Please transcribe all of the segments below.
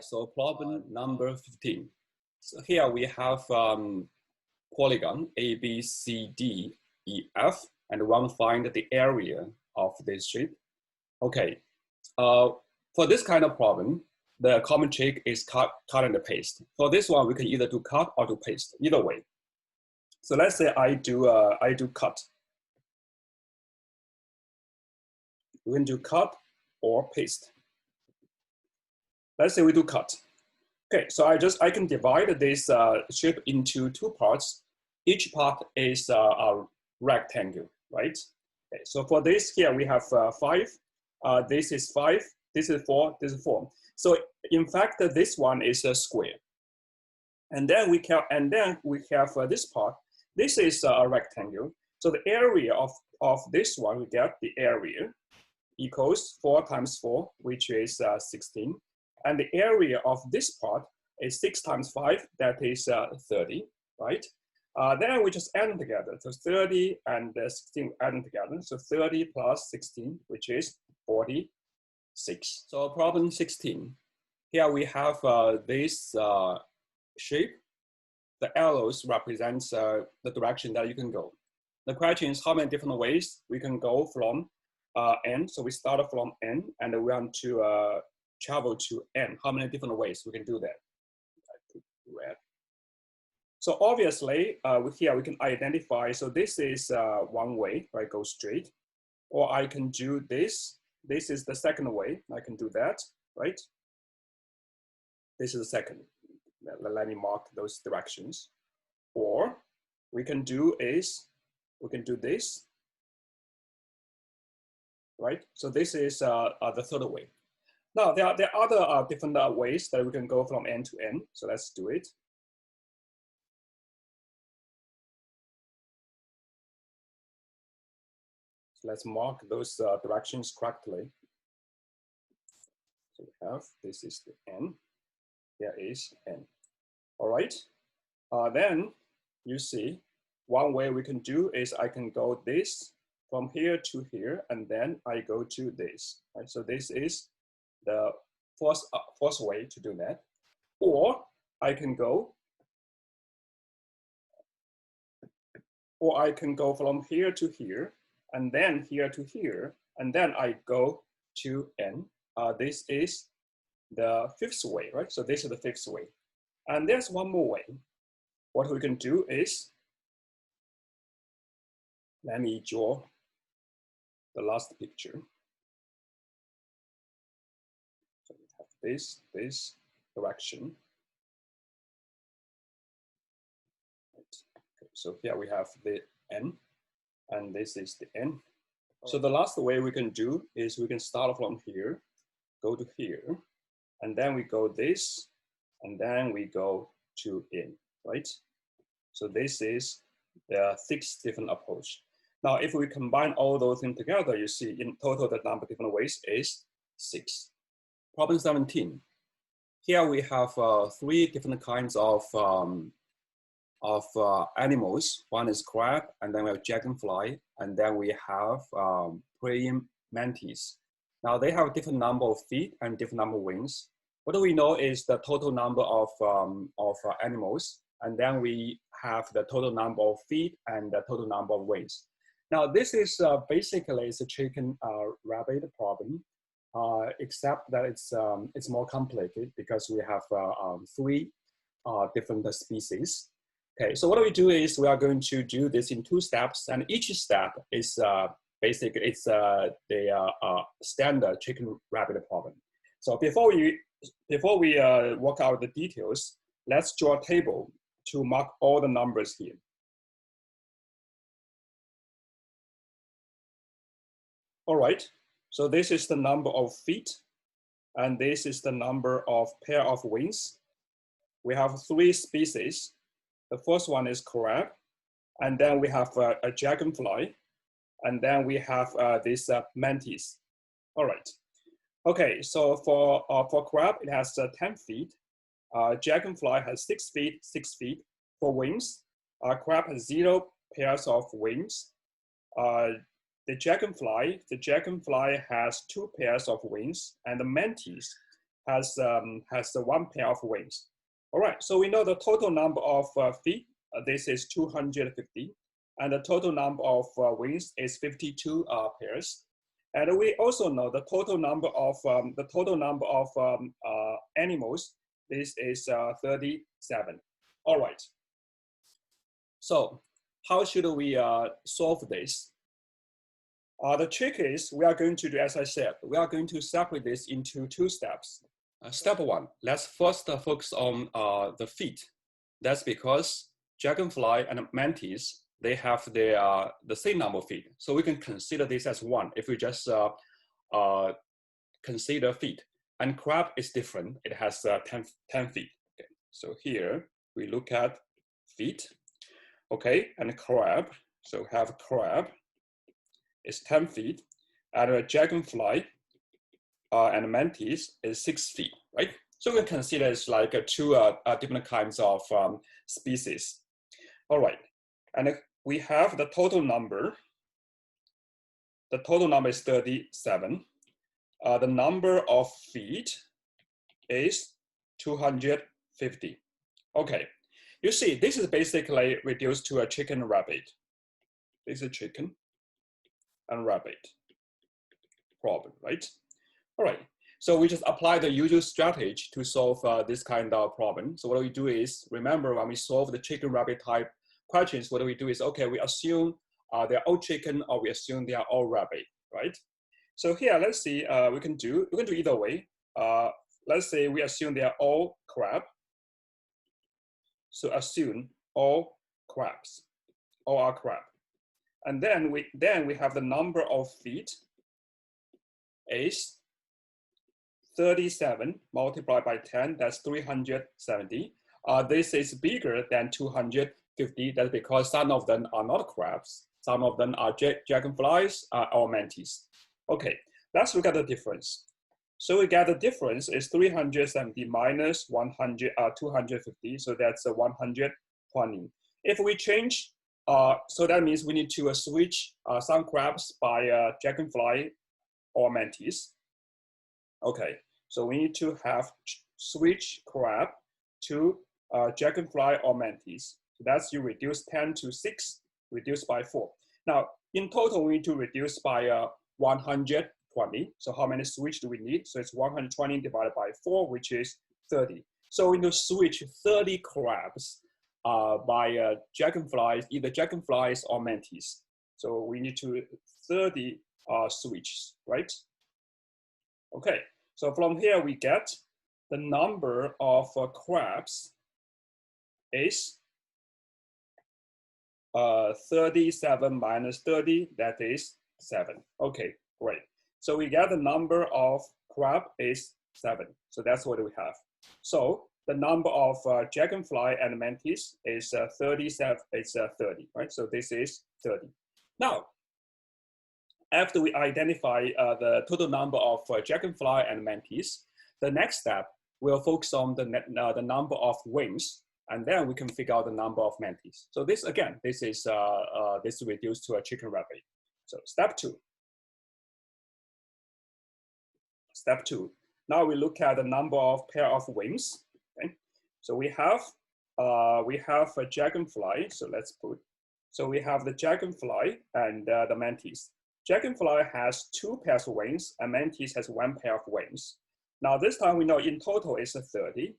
right, so problem number 15. So here we have polygon A, B, C, D, E, F, and we want to find the area of this shape. Okay, for this kind of problem, the common trick is cut and paste. For this one, we can either do cut or do paste, either way. So let's say I do cut. We can do cut or paste. Let's say we do cut. Okay, so I can divide this shape into two parts. Each part is a rectangle, right? Okay, so for this here we have 5. This is 5. This is 4. This is 4. So in fact, this one is a square. And then we have this part. This is a rectangle. So the area of this one, we get the area equals 4 times 4, which is 16. And the area of this part is 6 times 5, that is 30, right? Then we just add them together. So 30 and 16 add them together. So 30 plus 16, which is 46. So problem 16. Here we have this shape. The arrows represents the direction that you can go. The question is how many different ways we can go from N. So we start from N and we want to travel to N. How many different ways we can do that? Red. So obviously here we can identify, so this is one way, right, go straight. Or I can do this. This is the second way, I can do that, right? This is the second. Let me mark those directions. Or we can do this, right? So this is the third way. Now, there are other different ways that we can go from N to N. So let's do it. So let's mark those directions correctly. So we have, this is the N. Here is N. All right. Then you see, one way we can do is I can go this from here to here, and then I go to this. Right? So this is the first way to do that. Or I can go from here to here, and then here to here, and then I go to N. This is the fifth way, right? So this is the fifth way. And there's one more way. What we can do is, let me draw the last picture. So we have this direction. Right. Okay. So here we have the N, and this is the N. So the last way we can do is we can start from here, go to here, and then we go this, and then we go to N, right? So this is the 6 different approach. Now, if we combine all those things together, you see in total the number of different ways is 6. Problem 17. Here we have 3 different kinds of animals. One is crab, and then we have dragonfly, and then we have praying mantis. Now they have different number of feet and different number of wings. What we know is the total number of animals, and then we have the total number of feet and the total number of wings. Now this is basically it's a chicken rabbit problem, except that it's more complicated because we have 3 different species. Okay, so what we do is we are going to do this in 2 steps, and each step is basically it's the standard chicken rabbit problem. So before we work out the details, let's draw a table to mark all the numbers here. All right, so this is the number of feet, and this is the number of pair of wings. We have 3 species. The first one is crab, and then we have a dragonfly, and then we have this mantis. All right. Okay, so for crab, it has 10 feet. Dragonfly has 6 feet, 6 feet. For wings, crab has 0 pairs of wings. The dragonfly has 2 pairs of wings, and the mantis has the one pair of wings. All right, so we know the total number of feet, this is 250, and the total number of wings is 52 pairs. And we also know the total number of animals, this is 37. All right. So how should we solve this? The trick is we are going to do, as I said, we are going to separate this into two steps. Step one, let's first focus on the feet. That's because dragonfly and mantis, they have the same number of feet. So we can consider this as one if we just consider feet. And crab is different. It has 10 feet. Okay. So here we look at feet. Okay, and crab. So have crab is 10 feet. And a dragonfly and mantis is 6 feet, right? So we can consider it's like two different kinds of species. All right, and we have the total number. The total number is 37. The number of feet is 250. Okay, you see, this is basically reduced to a chicken and rabbit. This is chicken and rabbit problem, right? All right, so we just apply the usual strategy to solve this kind of problem. So what we do is, remember when we solve the chicken rabbit type questions, what we do is, okay, we assume they're all chicken or we assume they are all rabbit, right? So here, let's see, we can do either way. Let's say we assume they are all crab. So assume all crabs, all are crab. And then we have the number of feet is 37 multiplied by 10, that's 370. This is bigger than 250. That's because some of them are not crabs. Some of them are dragonflies or mantis. Okay, let's look at the difference. So we get the difference is 370 minus 250. So that's 120. If we change, so that means we need to switch some crabs by dragonfly or mantis. Okay, so we need to have switch crab to dragonfly or mantis. So that's you reduce 10 to 6, reduce by 4. Now, in total, we need to reduce by 120. So how many switch do we need? So it's 120 divided by 4, which is 30. So we need to switch 30 crabs by dragonflies, either dragonflies or mantis. So we need to 30 switches, right? Okay, so from here we get the number of crabs is 37 minus 30, that is 7. Okay, great. So we get the number of crab is 7. So that's what we have. So the number of dragonfly and mantis is 37. It's 30, right? So this is 30. Now, after we identify the total number of dragonfly and mantis, the next step we'll focus on the number of wings, and then we can figure out the number of mantis. So this again, this is reduced to a chicken rabbit. So step 2. Step 2. Now we look at the number of pair of wings. Okay? So we have a dragonfly. So let's put. So we have the dragonfly and the mantis. Dragonfly has 2 pairs of wings, and mantis has 1 pair of wings. Now this time we know in total is 30.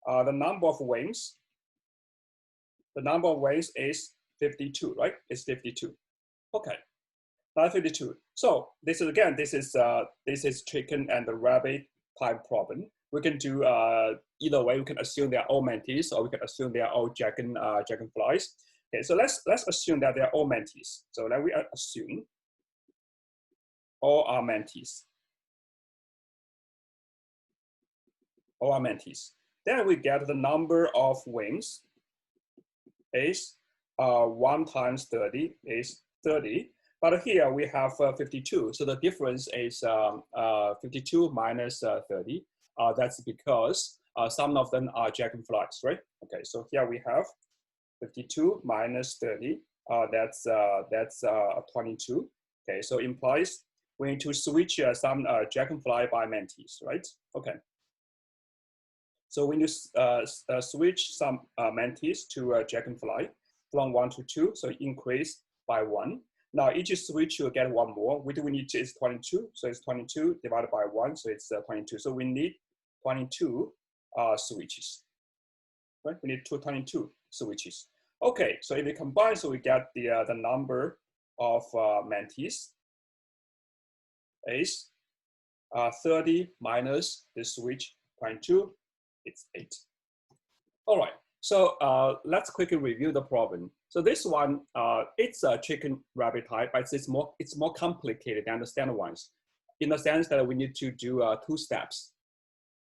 The number of wings is 52, right? It's 52. Okay, now 52. So this is again, this is chicken and the rabbit type problem. We can do either way. We can assume they are all mantis, or we can assume they are all dragonflies. Okay, so let's assume that they are all mantis. So let we assume all are mantis. All are mantis. Then we get the number of wings is 1 times 30 is 30. But here we have 52. So the difference is 52 minus 30. That's because some of them are dragonflies, right? Okay, so here we have 52 minus 30. That's 22. Okay, so implies we need to switch some dragonfly by mantis, right? Okay, So when you switch some mantis to dragonfly from 1 to 2, so increase by 1. Now each switch you get one more. What do we need? Is 22. So it's 22 divided by 1, so it's 22. So we need 22 switches. Right? We need 22 switches. Okay, so if we combine, so we get the number of mantis is 30 minus the switch 22, it's 8. All right, so let's quickly review the problem. So this one, it's a chicken rabbit type, but it's more complicated than the standard ones, in the sense that we need to do 2 steps.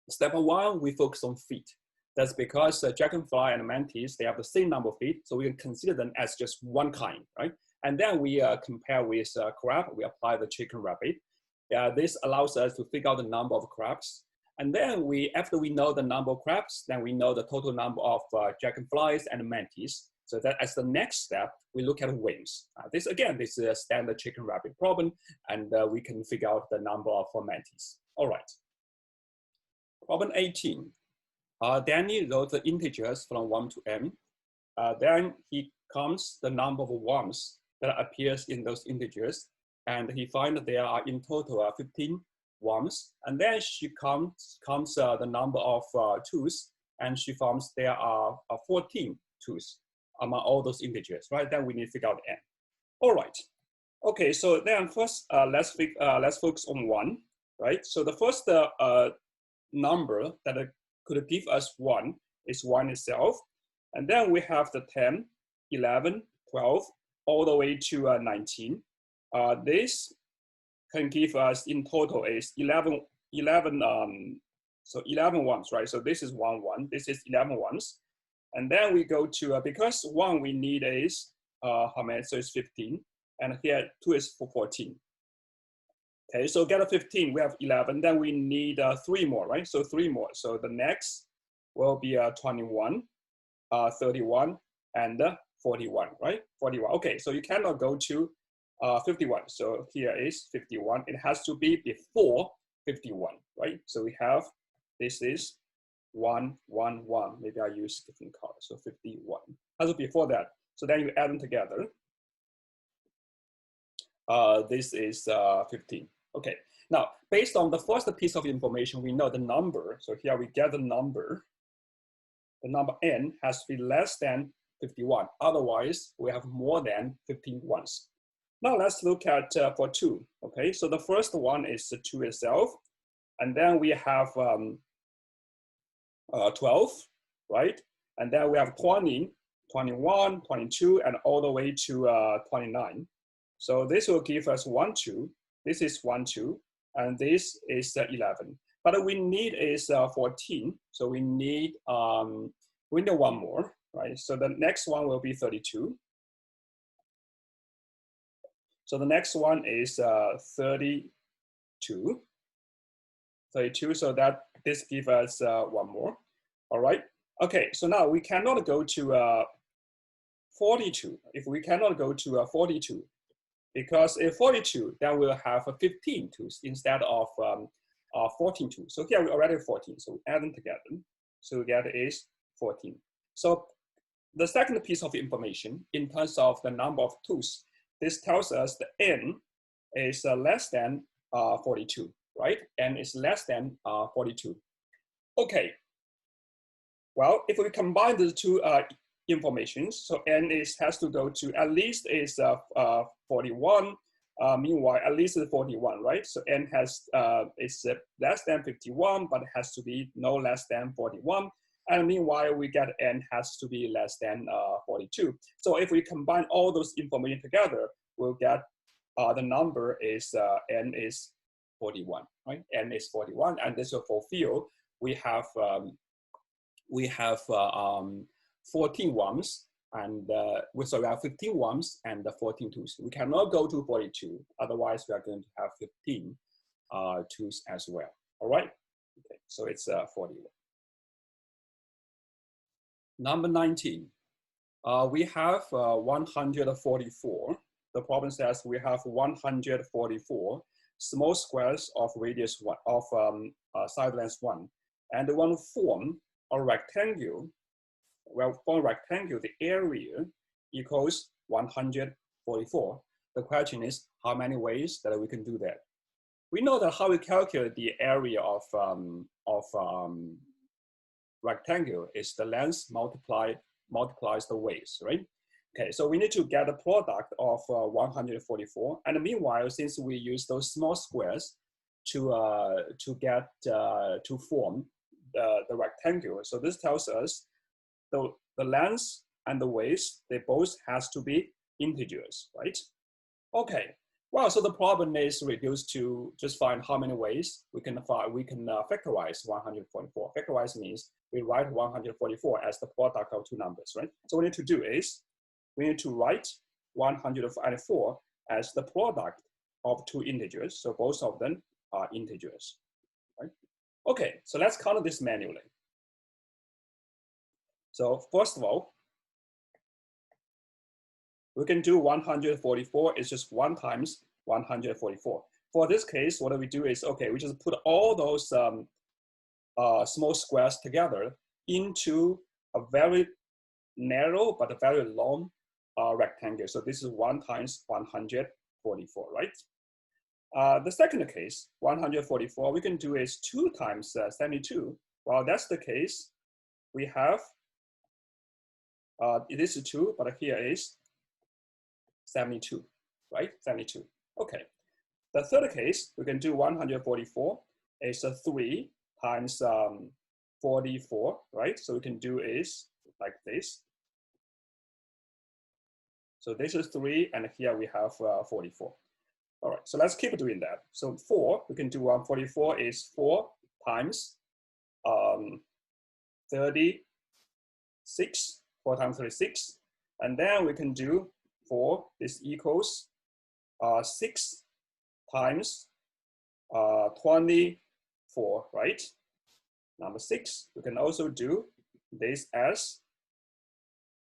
Step 1, we focus on feet. That's because dragonfly and mantis, they have the same number of feet, so we can consider them as just one kind, right? And then we compare with crab, we apply the chicken rabbit. This allows us to figure out the number of crabs. And then after we know the number of crabs, then we know the total number of dragonflies and mantis. So that as the next step, we look at wings. This is a standard chicken rabbit problem, and we can figure out the number of mantis. All right. Problem 18. Danny wrote the integers from 1 to n. Then he counts the number of worms that appears in those integers, and he finds that there are in total 15 worms. And then she counts the number of tooths, and she finds there are 14 tooths among all those integers, right? Then we need to figure out n. All right. Okay, so then first let's focus on 1, right? So the first number that could give us 1 is 1 itself. And then we have the 10, 11, 12, all the way to 19. This can give us in total is 11 ones, right? So this is 1, 1, this is 11 ones. And then we go to, because 1 we need is, how many? So it's 15. And here 2 is for 14. Okay, so get a 15, we have 11, then we need 3 more, right? So 3 more. So the next will be 21, 31, and 41, right? 41. Okay, so you cannot go to 51. So here is 51. It has to be before 51, right? So we have, this is 1, 1, 1. Maybe I use different color. So 51. Has to be before that. So then you add them together. This is 15. Okay. Now, based on the first piece of information, we know the number. So here we get the number. The number n has to be less than 51. Otherwise, we have more than 15 ones. Now let's look at for 2. Okay, so the first one is the 2 itself. And then we have 12, right? And then we have 20, 21, 22, and all the way to 29. So this will give us 1, 2. This is 1, 2, and this is 11. But we need is 14. So we need 1 more, right? So the next one will be 32. So the next one is 32. 32, so that this gives us 1 more. All right. Okay, so now we cannot go to 42. If we cannot go to 42, because if 42, then we'll have 15 tools instead of 14 tools. So here we already have 14, so we add them together. So we get is 14. So the second piece of information in terms of the number of tools, this tells us the n is less than 42, right? N is less than 42. Okay. Well, if we combine the two informations, so n has to go to at least is 41. Meanwhile, at least 41, right? So n has is less than 51, but it has to be no less than 41. And meanwhile, we get n has to be less than 42. So if we combine all those information together, we'll get the number is n is 41, right? N is 41, and this will fulfill. We have 14 worms, and we have 15 worms and 14 tools. We cannot go to 42, otherwise we are going to have 15 tools as well. All right. Okay, so it's 41. Number 19, we have 144. The problem says we have 144 small squares of radius 1, of side length 1, and they want to form a rectangle, well, for a rectangle, the area equals 144. The question is, how many ways that we can do that? We know that how we calculate the area of rectangle is the length multiplies the ways, right? Okay, so we need to get a product of 144. And meanwhile, since we use those small squares to form the rectangle, so this tells us the length and the ways, they both has to be integers, right? Okay, well, so the problem is reduced to just find how many ways we can factorize 144. Factorize means we write 144 as the product of two numbers, right? So what we need to do is we need to write 144 as the product of two integers. So both of them are integers, right? Okay, so let's count this manually. So first of all, we can do 144 is just 1 times 144. For this case, what we do is, okay, we just put all those small squares together into a very narrow but a very long rectangle. So this is 1 times 144, right? The second case, 144, we can do is 2 times 72. Well, that's the case. We have, it is 2, but here is 72, right? 72. Okay. The third case, we can do 144 is 3 times 44, right? So we can do is like this. So this is 3, and here we have 44. All right, so let's keep doing that. So 4, we can do 144 is 4 times 36, 4 times 36. And then we can do 4, this equals 6 times 24, right? Number 6, we can also do this as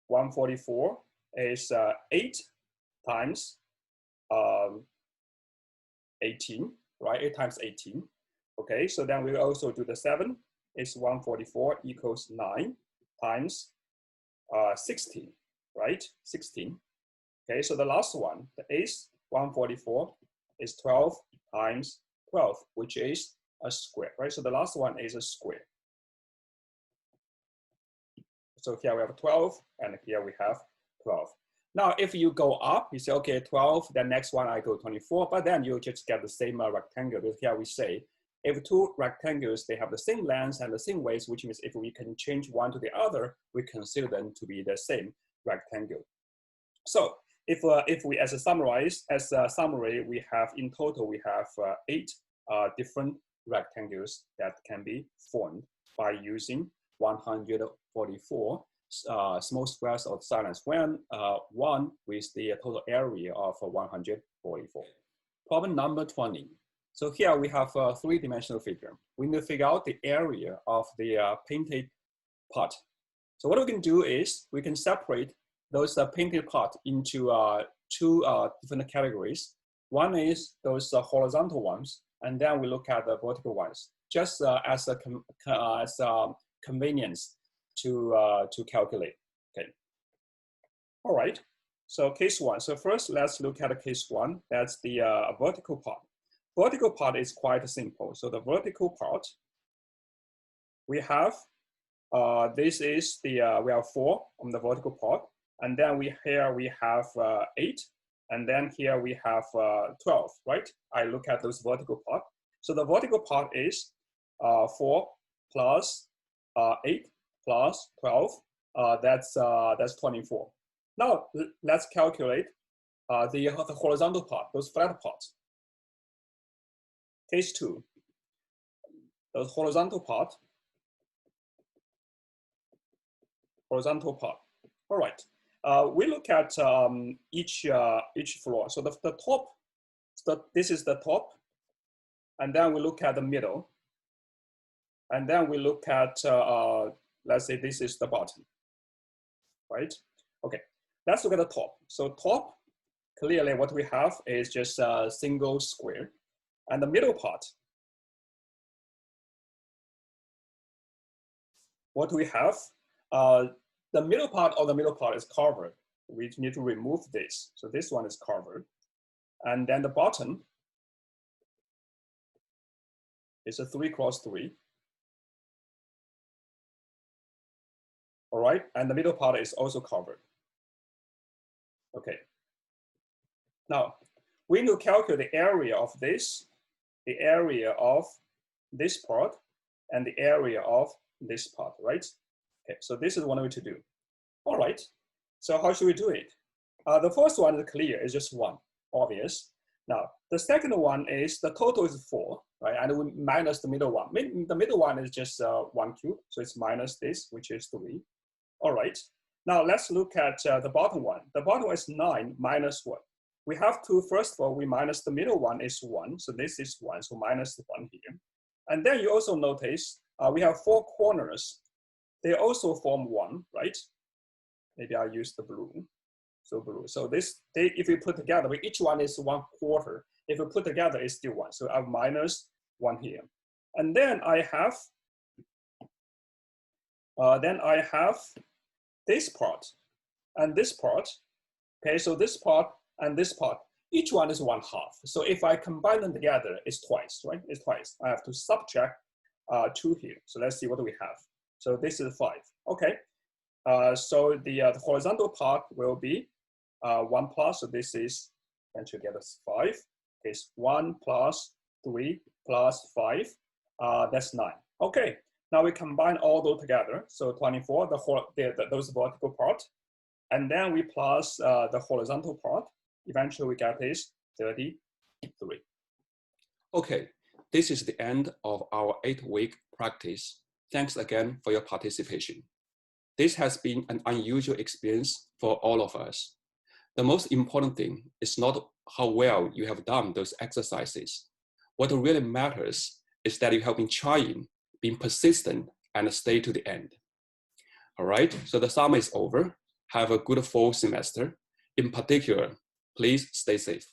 144 is 8 times 18, right? 8 times 18. Okay, so then we also do the 7 is 144 equals 9 times 16, right? 16. Okay, so the last one, the 8th 144 is 12 times 12, which is a square, right? So the last one is a square. So here we have 12, and here we have 12. Now, if you go up, you say, okay, 12, then next one I go 24, but then you just get the same rectangle. Because here we say, if two rectangles, they have the same length and the same ways, which means if we can change one to the other, we consider them to be the same rectangle. So if we, as a summary, we have in total, we have 8 different rectangles that can be formed by using 144 small squares of silent square, one with the total area of 144. Problem number 20. So here we have a 3-dimensional figure. We need to figure out the area of the painted part. So what we can do is we can separate those painted parts into 2 different categories. One is those horizontal ones, and then we look at the vertical ones, just as a convenience to calculate. Okay. All right. So case 1. So first, let's look at case 1. That's the vertical part. Vertical part is quite simple. So the vertical part, we have this is the we have 4 on the vertical part, and then here we have 8, and then here we have 12. Right? I look at those vertical part. So the vertical part is 4 plus 8 plus 12. That's 24. Now let's calculate the horizontal part, those flat parts. Case 2. The horizontal part. Horizontal part. All right. We look at each floor. So the top. So this is the top, and then we look at the middle, and then we look at let's say this is the bottom. Right. Okay. Let's look at the top. So top, clearly what we have is just a single square. And the middle part, what we have, the middle part of the middle part is covered. We need to remove this. So this one is covered. And then the bottom is a 3 cross 3. All right, and the middle part is also covered. Okay. Now, we need to calculate the area of this, the area of this part, and the area of this part, right? Okay, so this is one way to do. All right, so how should we do it? The first one is clear, it's just 1, obvious. Now, the second one is the total is 4, right? And we minus the middle one. The middle one is just 1 cube, so it's minus this, which is 3. All right, now let's look at the bottom one. The bottom one is 9 minus 1. We have to, first of all, we minus the middle one is 1, so this is 1, so minus 1 here. And then you also notice we have 4 corners. They also form 1, right? Maybe I'll use the blue. So blue. So this, if we put together, each one is 1/4. If we put together, it's still 1. So I have minus 1 here. And then I have this part and this part. Okay, so this part and this part, each one is 1/2. So if I combine them together, it's twice, right? It's twice. I have to subtract 2 here. So let's see what we have. So this is 5. Okay. So the horizontal part will be 1 plus, so this is, and together 5. It's 1 plus 3 plus 5, that's 9. Okay, now we combine all those together. So 24, those vertical part, and then we plus the horizontal part. Eventually we get is 33. Okay, this is the end of our 8-week practice. Thanks again for your participation. This has been an unusual experience for all of us. The most important thing is not how well you have done those exercises. What really matters is that you have been trying, being persistent, and stay to the end. All right, so the summer is over. Have a good fall semester. In particular, please stay safe.